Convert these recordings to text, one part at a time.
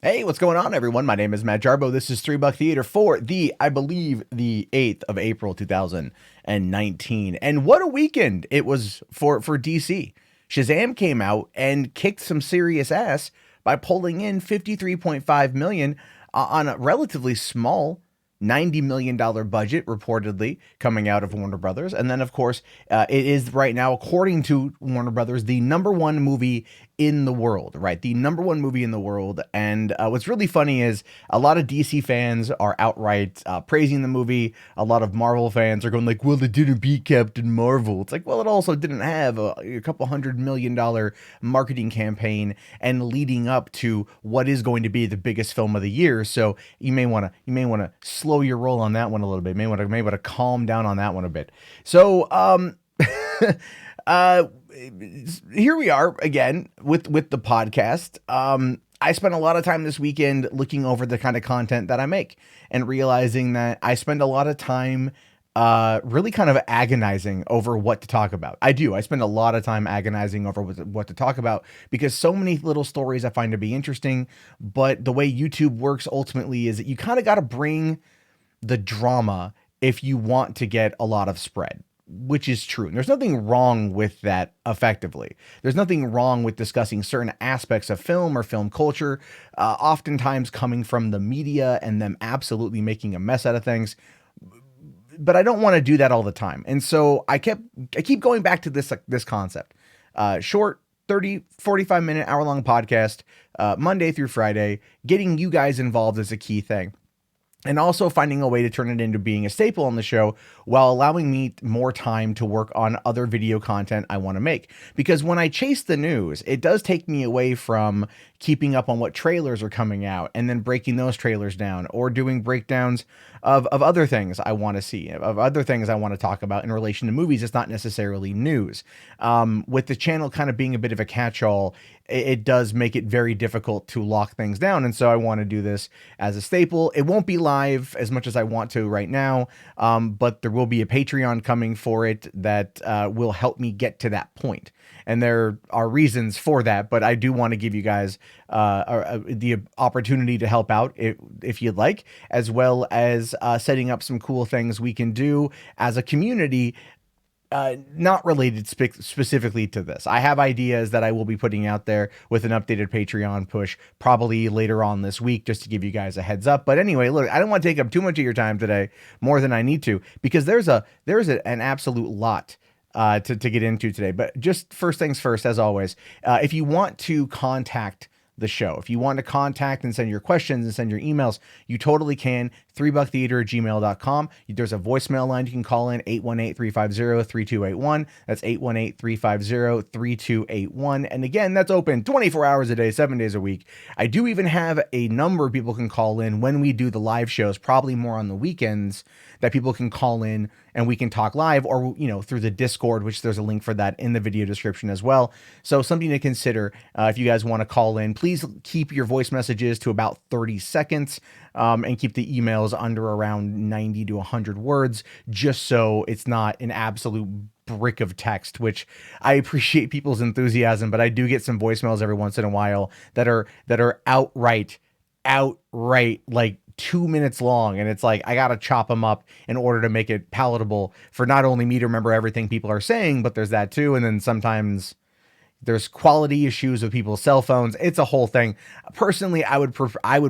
Hey, what's going on, everyone? My name is Matt Jarbo. This is $3 Theater for I believe, the 8th of April, 2019. And what a weekend it was for DC. Shazam came out and kicked some serious ass by pulling in 53.5 million on a relatively small $90 million budget, reportedly coming out of Warner Brothers. And then, of course, it is right now, according to Warner Brothers, the number one movie in the world, right? The number one movie in the world. And what's really funny is a lot of DC fans are outright praising the movie. A lot of Marvel fans are going like, well, it didn't beat Captain Marvel. It's like, well, it also didn't have a couple $100 million marketing campaign and leading up to what is going to be the biggest film of the year. So you may want to slow your roll on that one a little bit. May want to calm down on that one a bit. So here we are again with the podcast. I spent a lot of time this weekend looking over the kind of content that I make and realizing that I spend a lot of time really kind of agonizing over what to talk about. I spend a lot of time agonizing over what to talk about because so many little stories I find to be interesting. But the way YouTube works ultimately is that you kind of got to bring the drama if you want to get a lot of spread, which is true. And there's nothing wrong with that effectively. There's nothing wrong with discussing certain aspects of film or film culture, oftentimes coming from the media and them absolutely making a mess out of things. But I don't want to do that all the time. And so I keep going back to this concept. Short 30, 45 minute, hour long podcast, Monday through Friday, getting you guys involved is a key thing. And also finding a way to turn it into being a staple on the show while allowing me more time to work on other video content I want to make. Because when I chase the news, it does take me away from keeping up on what trailers are coming out and then breaking those trailers down or doing breakdowns of other things I want to see, of other things I want to talk about in relation to movies. It's not necessarily news. With the channel kind of being a bit of a catch-all, it does make it very difficult to lock things down. And so I want to do this as a staple. It won't be live as much as I want to right now, but there will be a Patreon coming for it that will help me get to that point. And there are reasons for that, but I do want to give you guys the opportunity to help out if you'd like, as well as setting up some cool things we can do as a community, not related specifically to this. I have ideas that I will be putting out there with an updated Patreon push probably later on this week, just to give you guys a heads up. But anyway, look, I don't want to take up too much of your time today, more than I need to, because there's an absolute lot to get into today. But just first things first, as always, if you want to contact the show, if you want to contact and send your questions and send your emails, you totally can. $3theater@gmail.com. There's a voicemail line you can call in, 818-350-3281. That's 818-350-3281. And again, that's open 24 hours a day, 7 days a week. I do even have a number people can call in when we do the live shows, probably more on the weekends, that people can call in and we can talk live, or, through the Discord, which there's a link for that in the video description as well. So something to consider if you guys want to call in. Please keep your voice messages to about 30 seconds and keep the emails under around 90 to 100 words, just so it's not an absolute brick of text, which I appreciate people's enthusiasm, but I do get some voicemails every once in a while that are outright like 2 minutes long, and it's like I gotta chop them up in order to make it palatable for not only me to remember everything people are saying, but there's that too. And then sometimes there's quality issues with people's cell phones. It's a whole thing. Personally, I would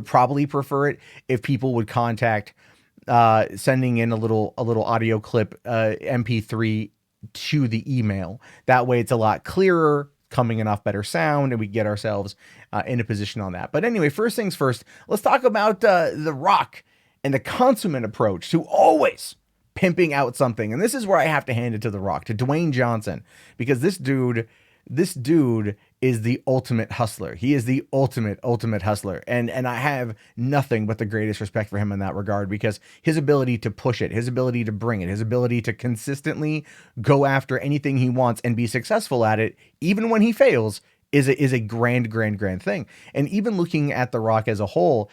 probably prefer it if people would contact sending in a little audio clip MP3 to the email. That way it's a lot clearer, coming in off better sound, and we get ourselves in a position on that. But anyway, first things first, let's talk about The Rock and the consummate approach to always pimping out something. And this is where I have to hand it to The Rock, to Dwayne Johnson, because this dude is the ultimate hustler. He is the ultimate hustler. And I have nothing but the greatest respect for him in that regard, because his ability to push it, his ability to bring it, his ability to consistently go after anything he wants and be successful at it, even when he fails, is a grand thing. And even looking at The Rock as a whole,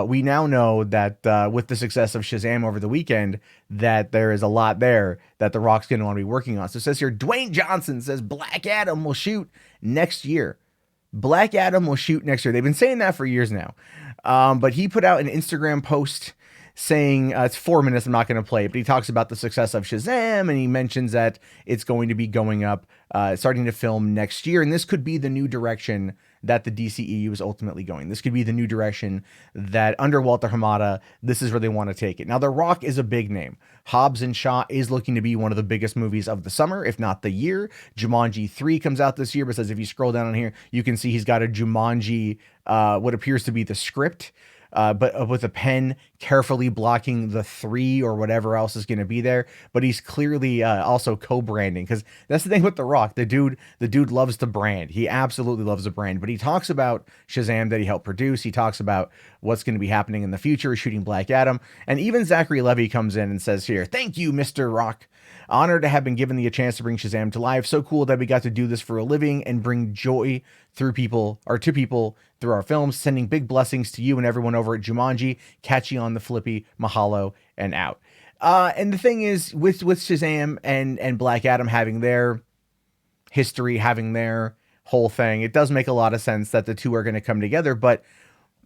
we now know that with the success of Shazam over the weekend, that there is a lot there that The Rock's going to want to be working on. So it says here, Dwayne Johnson says Black Adam will shoot next year. Black Adam will shoot next year. They've been saying that for years now. But he put out an Instagram post saying, it's 4 minutes, I'm not going to play it, but he talks about the success of Shazam, and he mentions that it's going to be going up, starting to film next year, and this could be the new direction that the DCEU is ultimately going. This could be the new direction that under Walter Hamada, this is where they want to take it. Now, The Rock is a big name. Hobbs and Shaw is looking to be one of the biggest movies of the summer, if not the year. Jumanji 3 comes out this year, but says if you scroll down on here, you can see he's got a Jumanji, what appears to be the script, but with a pen carefully blocking the 3 or whatever else is going to be there. But he's clearly also co-branding, because that's the thing with The Rock. The dude loves to brand. He absolutely loves the brand. But he talks about Shazam that he helped produce. He talks about what's going to be happening in the future, shooting Black Adam. And even Zachary Levi comes in and says here, "Thank you, Mr. Rock. Honored to have been given the chance to bring Shazam to life. So cool that we got to do this for a living and bring joy to people through our films. Sending big blessings to you and everyone over at Jumanji. Catch you on the flippy. Mahalo and out." And the thing is, with Shazam and Black Adam having their history, having their whole thing, it does make a lot of sense that the two are going to come together. But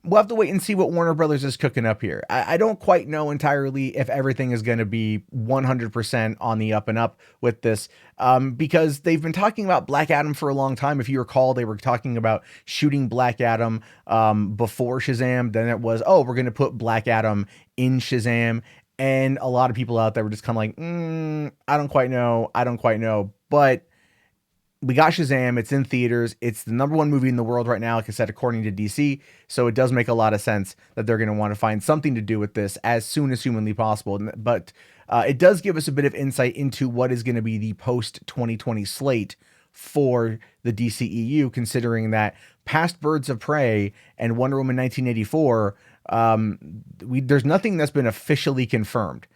we'll have to wait and see what Warner Brothers is cooking up here. I don't quite know entirely if everything is going to be 100% on the up and up with this, because they've been talking about Black Adam for a long time. If you recall, they were talking about shooting Black Adam before Shazam. Then it was, oh, we're going to put Black Adam in Shazam. And a lot of people out there were just kind of like, I don't quite know. But we got Shazam. It's in theaters. It's the #1 movie in the world right now, like I said, according to DC. So it does make a lot of sense that they're going to want to find something to do with this as soon as humanly possible. But it does give us a bit of insight into what is going to be the post-2020 slate for the DCEU, considering that past Birds of Prey and Wonder Woman 1984, there's nothing that's been officially confirmed.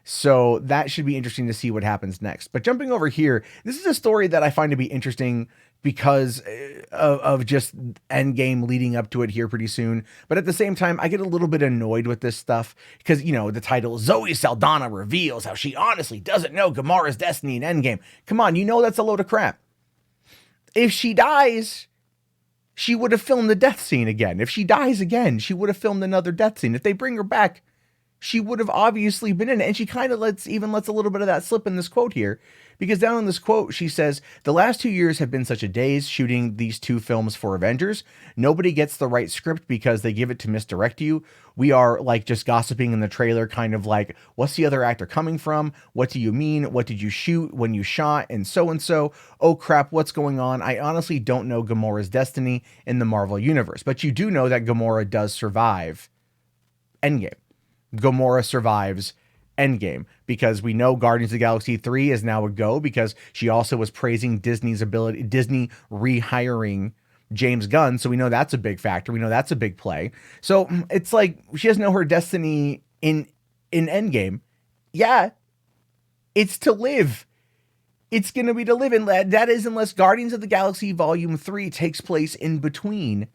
So that should be interesting to see what happens next. But jumping over here, this is a story that I find to be interesting because of just Endgame leading up to it here pretty soon. But at the same time, I get a little bit annoyed with this stuff because, the title, Zoe Saldana reveals how she honestly doesn't know Gamora's destiny in Endgame. Come on, that's a load of crap. If she dies, she would have filmed the death scene again. If she dies again, she would have filmed another death scene. If they bring her back, she would have obviously been in it. And she kind of lets a little bit of that slip in this quote here, because down in this quote, she says, "The last 2 years have been such a daze shooting these 2 films for Avengers. Nobody gets the right script because they give it to misdirect you. We are like just gossiping in the trailer, kind of like, what's the other actor coming from? What do you mean? What did you shoot when you shot? And so. Oh crap, what's going on? I honestly don't know Gamora's destiny in the Marvel universe, but you do know that Gamora does survive Endgame. Gamora survives Endgame, because we know Guardians of the Galaxy 3 is now a go, because she also was praising Disney rehiring James Gunn. So we know that's a big factor. We know that's a big play. So it's like she doesn't know her destiny in Endgame. Yeah, it's to live. It's going to be to live. And that is unless Guardians of the Galaxy Volume 3 takes place in between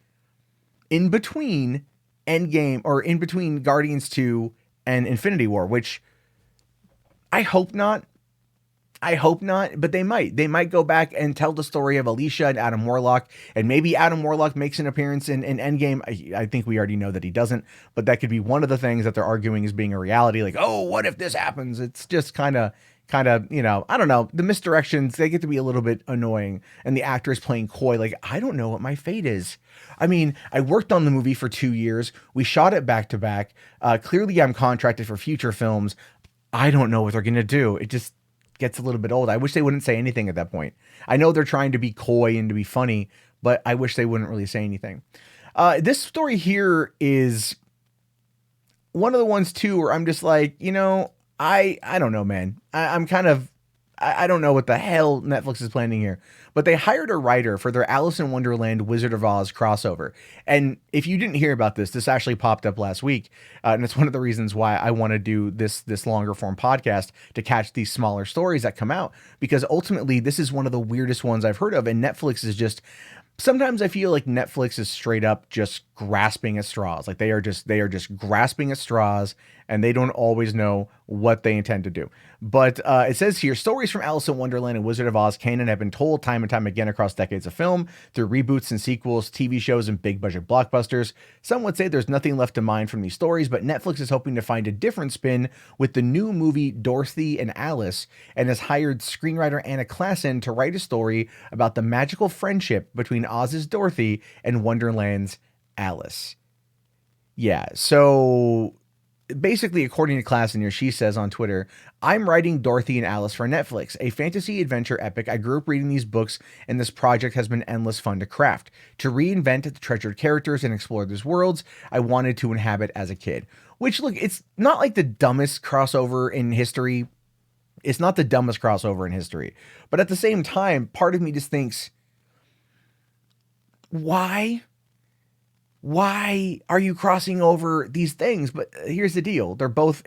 Endgame, or in between Guardians 2 and Infinity War, which I hope not, but they might go back and tell the story of Alicia and Adam Warlock, and maybe Adam Warlock makes an appearance in Endgame. I think we already know that he doesn't, but that could be one of the things that they're arguing as being a reality. Like, oh, what if this happens? It's just kind of, I don't know. The misdirections, they get to be a little bit annoying, and the actor is playing coy. Like, I don't know what my fate is. I mean, I worked on the movie for 2 years. We shot it back to back. Clearly I'm contracted for future films. I don't know what they're going to do. It just gets a little bit old. I wish they wouldn't say anything at that point. I know they're trying to be coy and to be funny, but I wish they wouldn't really say anything. This story here is one of the ones too, where I'm just like, I don't know, man. I don't know what the hell Netflix is planning here, but they hired a writer for their Alice in Wonderland Wizard of Oz crossover. And if you didn't hear about this actually popped up last week. And it's one of the reasons why I want to do this longer form podcast, to catch these smaller stories that come out, because ultimately this is one of the weirdest ones I've heard of. And Netflix is just, sometimes I feel like Netflix is straight up just grasping at straws. Like they are just grasping at straws, and they don't always know what they intend to do. But it says here, stories from Alice in Wonderland and Wizard of Oz canon have been told time and time again across decades of film, through reboots and sequels, TV shows, and big budget blockbusters. Some would say there's nothing left to mine from these stories, but Netflix is hoping to find a different spin with the new movie Dorothy and Alice, and has hired screenwriter Anna Klessen to write a story about the magical friendship between Oz's Dorothy and Wonderland's Alice. Yeah, so basically, according to Klassen here, she says on Twitter, I'm writing Dorothy and Alice for Netflix, a fantasy adventure epic. I grew up reading these books, and this project has been endless fun to craft. To reinvent the treasured characters and explore these worlds I wanted to inhabit as a kid. Which, look, it's not like the dumbest crossover in history. It's not the dumbest crossover in history. But at the same time, part of me just thinks, why are you crossing over these things? But here's the deal. They're both,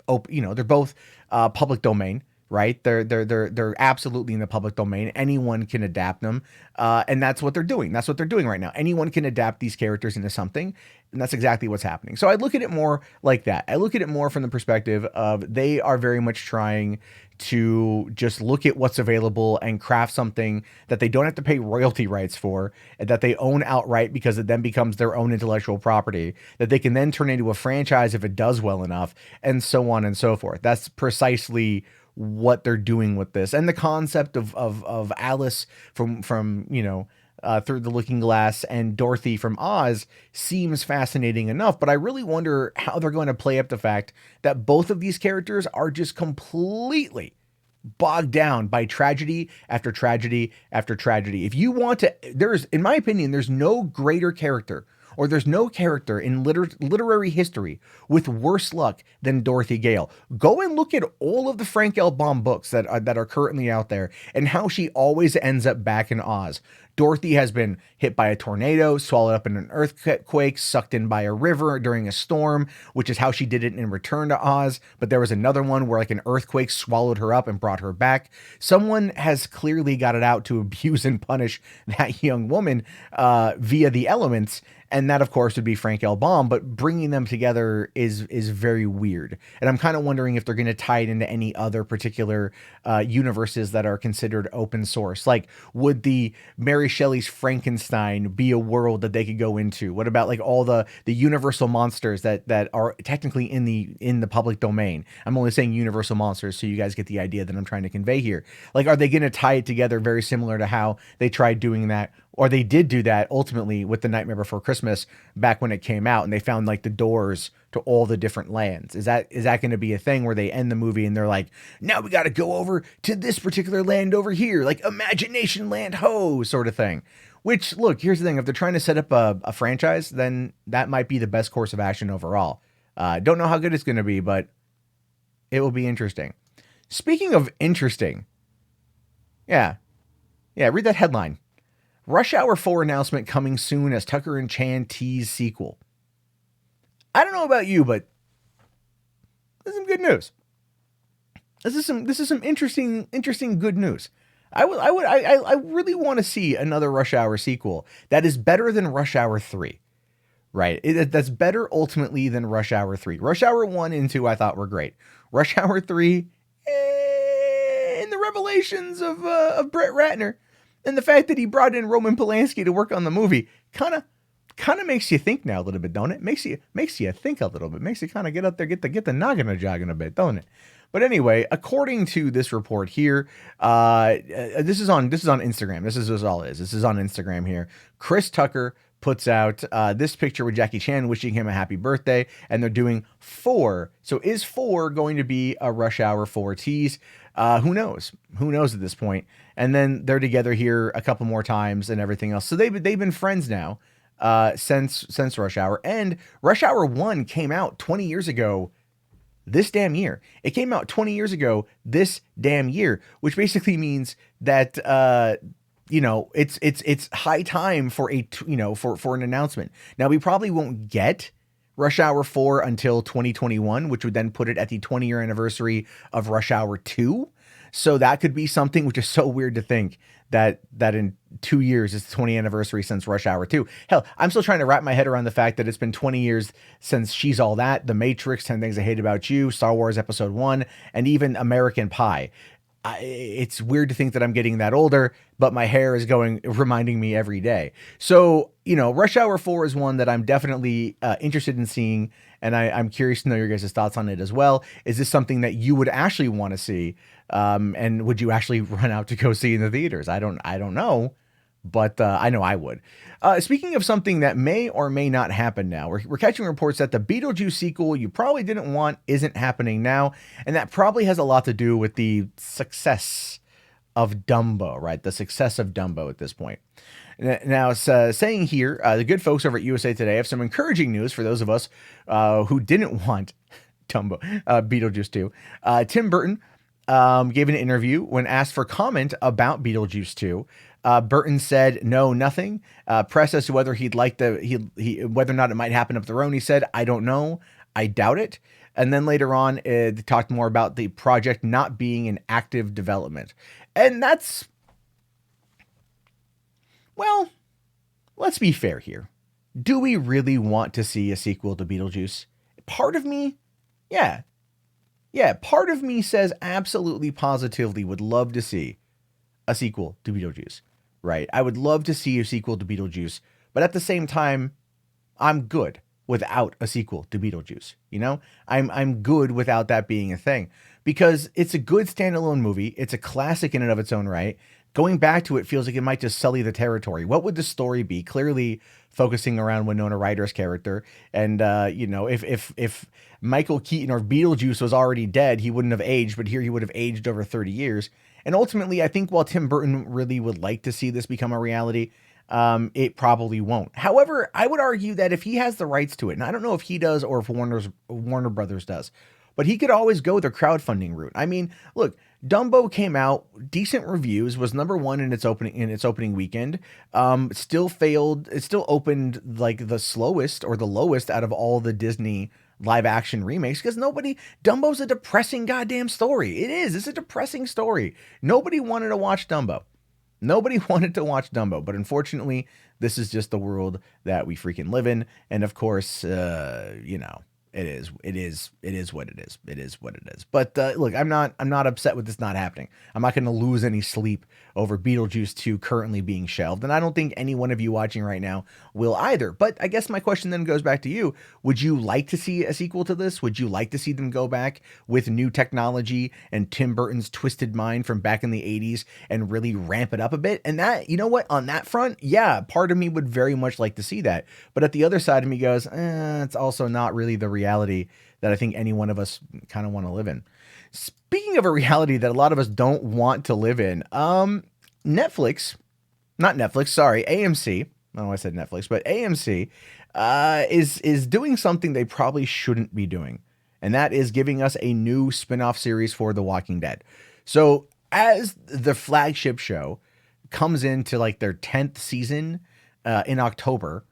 they're both public domain, right? They're absolutely in the public domain. Anyone can adapt them. And that's what they're doing. That's what they're doing right now. Anyone can adapt these characters into something. And that's exactly what's happening. So I look at it more like that. I look at it more from the perspective of they are very much trying to just look at what's available and craft something that they don't have to pay royalty rights for, and that they own outright because it then becomes their own intellectual property that they can then turn into a franchise if it does well enough, and so on and so forth. That's precisely what they're doing with this. And the concept of Alice from Through the Looking Glass and Dorothy from Oz seems fascinating enough, but I really wonder how they're going to play up the fact that both of these characters are just completely bogged down by tragedy after tragedy after tragedy. If you want to, in my opinion, there's no greater character, or there's no character in literary history with worse luck than Dorothy Gale. Go and look at all of the Frank L. Baum books that are currently out there, and how she always ends up back in Oz. Dorothy has been hit by a tornado, swallowed up in an earthquake, sucked in by a river during a storm, which is how she did it in Return to Oz. But there was another one where like an earthquake swallowed her up and brought her back. Someone has clearly got it out to abuse and punish that young woman via the elements. And that, of course, would be Frank L. Baum, but bringing them together is very weird. And I'm kind of wondering if they're going to tie it into any other particular universes that are considered open source. Like, would the Mary Shelley's Frankenstein be a world that they could go into? What about like all the universal monsters that are technically in the public domain? I'm only saying universal monsters so you guys get the idea that I'm trying to convey here. Like, are they going to tie it together very similar to how they tried doing that, or they did do that ultimately with The Nightmare Before Christmas back when it came out, and they found like the doors to all the different lands? Is that going to be a thing where they end the movie and they're like, now we got to go over to this particular land over here, like Imagination Land, ho, sort of thing? Which, look, here's the thing. If they're trying to set up a franchise, then that might be the best course of action overall. Don't know how good it's going to be, but it will be interesting. Speaking of interesting, yeah, read that headline. Rush Hour 4 announcement coming soon as Tucker and Chan tease sequel. I don't know about you, but this is some good news. This is some interesting good news. I really want to see another Rush Hour sequel that is better than Rush Hour 3. Right? That's better ultimately than Rush Hour 3. Rush Hour 1 and 2 I thought were great. Rush Hour 3, and the revelations of Brett Ratner and the fact that he brought in Roman Polanski to work on the movie kind of makes you think now a little bit, don't it? Makes you think a little bit. Makes you kind of get up there, get the noggin a jogging a bit, don't it? But anyway, according to this report here, this is on Instagram. This is all it is. This is on Instagram here. Chris Tucker puts out this picture with Jackie Chan wishing him a happy birthday, and they're doing 4. So is 4 going to be a Rush Hour 4 tease? Who knows? Who knows at this point? And then they're together here a couple more times and everything else. So they've been friends now since Rush Hour. And Rush Hour 1 came out 20 years ago this damn year. It came out 20 years ago this damn year, which basically means that it's high time for for an announcement. Now, we probably won't get Rush Hour 4 until 2021, which would then put it at the 20-year anniversary of Rush Hour 2. So that could be something, which is so weird to think that in 2 years it's the 20th anniversary since Rush Hour 2. Hell, I'm still trying to wrap my head around the fact that it's been 20 years since She's All That, The Matrix, 10 Things I Hate About You, Star Wars Episode 1, and even American Pie. It's weird to think that I'm getting that older, but my hair is reminding me every day. So, Rush Hour 4 is one that I'm definitely interested in seeing, and I'm curious to know your guys' thoughts on it as well. Is this something that you would actually want to see? And would you actually run out to go see in the theaters? I don't know, but I know I would. Speaking of something that may or may not happen now, we're catching reports that the Beetlejuice sequel you probably didn't want isn't happening now, and that probably has a lot to do with the success of Dumbo, right? The success of Dumbo at this point. Now, it's saying here, the good folks over at USA Today have some encouraging news for those of us who didn't want Beetlejuice 2. Tim Burton gave an interview when asked for comment about Beetlejuice 2. Burton said, no, nothing. Pressed as to whether he'd like whether or not it might happen up the road. He said, I don't know. I doubt it. And then later on, they talked more about the project not being in active development. And that's, well, let's be fair here. Do we really want to see a sequel to Beetlejuice? Part of me, yeah, part of me says absolutely positively would love to see a sequel to Beetlejuice, right? I would love to see a sequel to Beetlejuice, but at the same time, I'm good without a sequel to Beetlejuice. I'm good without that being a thing, because it's a good standalone movie. It's a classic in and of its own right. Going back to it feels like it might just sully the territory. What would the story be? Clearly focusing around Winona Ryder's character. And, if Michael Keaton or Beetlejuice was already dead, he wouldn't have aged, but here he would have aged over 30 years. And ultimately, I think while Tim Burton really would like to see this become a reality, it probably won't. However, I would argue that if he has the rights to it, and I don't know if he does or if Warner Brothers does, but he could always go the crowdfunding route. I mean, look, Dumbo came out, decent reviews, was number one in its opening weekend. Still failed. It still opened like the slowest or the lowest out of all the Disney live action remakes, because Dumbo's a depressing goddamn story. It is. It's a depressing story. Nobody wanted to watch Dumbo. But unfortunately, this is just the world that we freaking live in. And of course, it is what it is. It is what it is. But look, I'm not upset with this not happening. I'm not going to lose any sleep over Beetlejuice 2 currently being shelved. And I don't think any one of you watching right now will either. But I guess my question then goes back to you. Would you like to see a sequel to this? Would you like to see them go back with new technology and Tim Burton's twisted mind from back in the 80s and really ramp it up a bit? And that, you know what, on that front, yeah, part of me would very much like to see that. But at the other side of me goes, it's also not really the reality that I think any one of us kind of want to live in. Speaking of a reality that a lot of us don't want to live in, AMC, I don't know why I said Netflix, but AMC is doing something they probably shouldn't be doing. And that is giving us a new spin-off series for The Walking Dead. So as the flagship show comes into like their 10th season in October,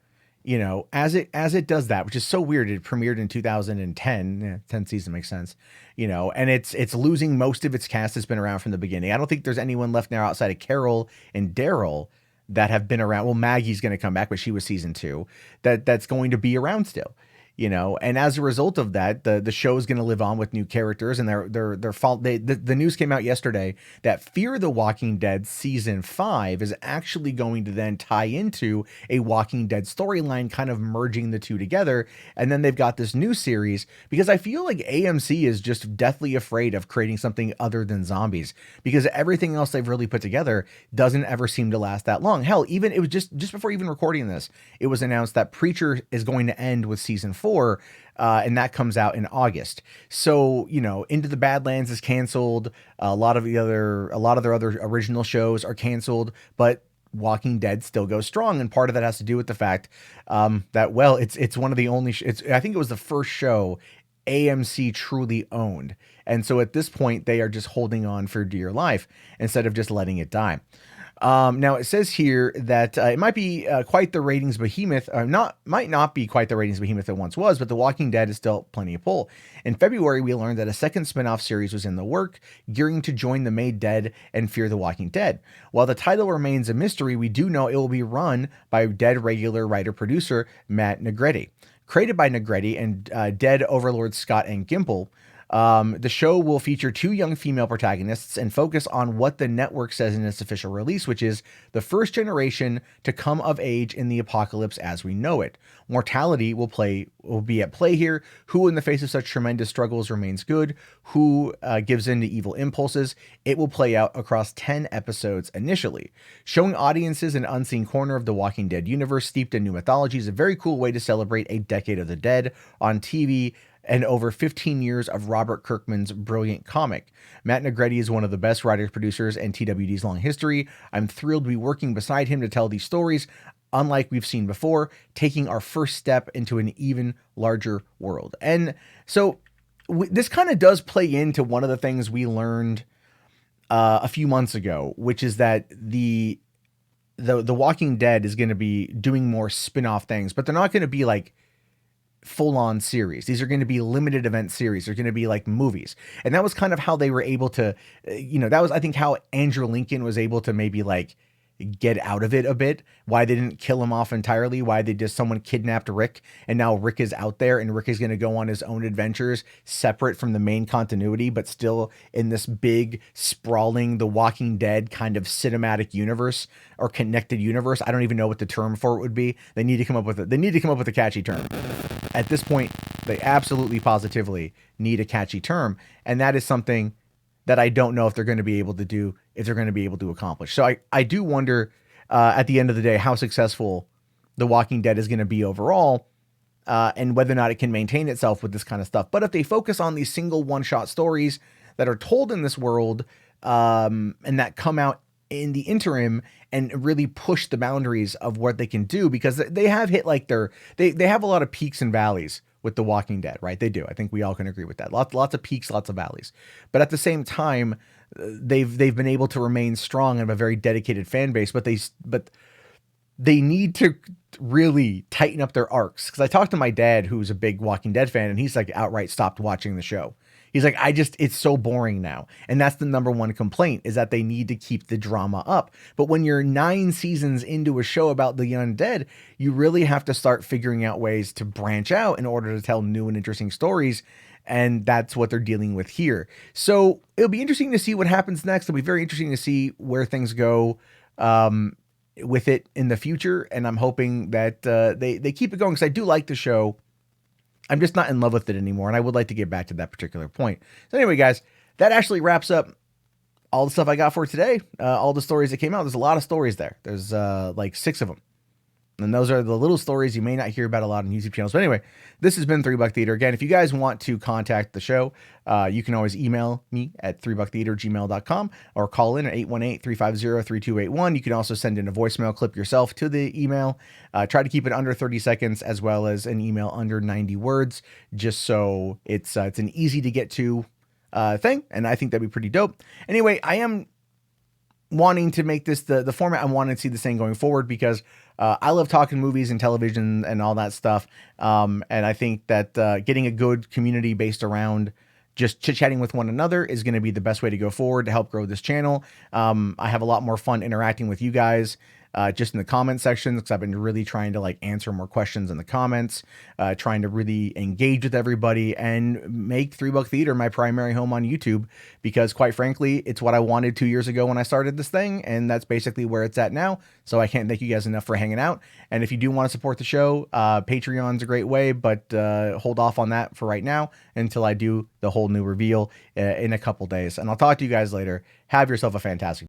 as it does that, which is so weird. It premiered in 2010. 10th season makes sense, and it's losing most of its cast that's been around from the beginning. I don't think there's anyone left now outside of Carol and Daryl that have been around. Well, Maggie's going to come back, but she was season 2. That's going to be around still. And as a result of that, the show is going to live on with new characters, and the news came out yesterday that Fear the Walking Dead season 5 is actually going to then tie into a Walking Dead storyline, kind of merging the two together. And then they've got this new series, because I feel like AMC is just deathly afraid of creating something other than zombies, because everything else they've really put together doesn't ever seem to last that long. Hell, even it was just before even recording this, it was announced that Preacher is going to end with season 4. And that comes out in August. So, Into the Badlands is canceled. A lot of their other original shows are canceled, but Walking Dead still goes strong. And part of that has to do with the fact that, well, it's one of the only, I think it was the first show AMC truly owned. And so at this point, they are just holding on for dear life instead of just letting it die. Now it says here that it might be quite the ratings behemoth, might not be quite the ratings behemoth it once was, but The Walking Dead is still plenty of pull. In February, we learned that a second spin-off series was in the work, gearing to join the Made Dead and Fear the Walking Dead. While the title remains a mystery, we do know it will be run by Dead regular writer-producer Matt Negretti. Created by Negretti and Dead overlords Scott and Gimple, the show will feature 2 young female protagonists and focus on what the network says in its official release, which is the first generation to come of age in the apocalypse as we know it. Mortality will be at play here. Who in the face of such tremendous struggles remains good? Who gives in to evil impulses? It will play out across 10 episodes initially. Showing audiences an unseen corner of the Walking Dead universe steeped in new mythology is a very cool way to celebrate a decade of the dead on TV and over 15 years of Robert Kirkman's brilliant comic. Matt Negretti is one of the best writers-producers in TWD's long history. I'm thrilled to be working beside him to tell these stories, unlike we've seen before, taking our first step into an even larger world. And so this kind of does play into one of the things we learned a few months ago, which is that the Walking Dead is going to be doing more spin-off things, but they're not going to be like full-on series. These are going to be limited event series. They're going to be like movies. And that was kind of how they were able to, that was, I think, how Andrew Lincoln was able to maybe like get out of it a bit, why they didn't kill him off entirely, why they just someone kidnapped Rick, and now Rick is out there and Rick is going to go on his own adventures separate from the main continuity, but still in this big sprawling The Walking Dead kind of cinematic universe or connected universe. I don't even know what the term for it would be. They need to come up with a catchy term. At this point, they absolutely positively need a catchy term, and that is something that I don't know if they're going to be able to do, if they're going to be able to accomplish. So I do wonder at the end of the day how successful The Walking Dead is going to be overall, and whether or not it can maintain itself with this kind of stuff. But if they focus on these single one-shot stories that are told in this world, and that come out in the interim and really push the boundaries of what they can do, because they have hit like they have a lot of peaks and valleys with The Walking Dead, right? They do. I think we all can agree with that. Lots of peaks, lots of valleys. But at the same time, they've been able to remain strong and have a very dedicated fan base, but they need to really tighten up their arcs. Because I talked to my dad, who's a big Walking Dead fan, and he's like outright stopped watching the show. He's like, it's so boring now. And that's the number one complaint, is that they need to keep the drama up. But when you're 9 seasons into a show about the undead, you really have to start figuring out ways to branch out in order to tell new and interesting stories. And that's what they're dealing with here. So it'll be interesting to see what happens next. It'll be very interesting to see where things go with it in the future. And I'm hoping that they keep it going, because I do like the show. I'm just not in love with it anymore, and I would like to get back to that particular point. So anyway, guys, that actually wraps up all the stuff I got for today. All the stories that came out. There's a lot of stories there. There's like 6 of them. And those are the little stories you may not hear about a lot on YouTube channels. But anyway, this has been 3 Buck Theater. Again, if you guys want to contact the show, you can always email me at 3bucktheater@gmail.com or call in at 818-350-3281. You can also send in a voicemail clip yourself to the email. Try to keep it under 30 seconds, as well as an email under 90 words, just so it's an easy to get to thing. And I think that'd be pretty dope. Anyway, I am wanting to make this the format I want to see this thing going forward, because I love talking movies and television and all that stuff. And I think that getting a good community based around just chit-chatting with one another is going to be the best way to go forward to help grow this channel. I have a lot more fun interacting with you guys just in the comment section, because I've been really trying to like answer more questions in the comments, trying to really engage with everybody and make 3 Buck Theater my primary home on YouTube, because quite frankly, it's what I wanted 2 years ago when I started this thing, and that's basically where it's at now. So I can't thank you guys enough for hanging out. And if you do want to support the show, Patreon's a great way, but hold off on that for right now until I do the whole new reveal in a couple days. And I'll talk to you guys later. Have yourself a fantastic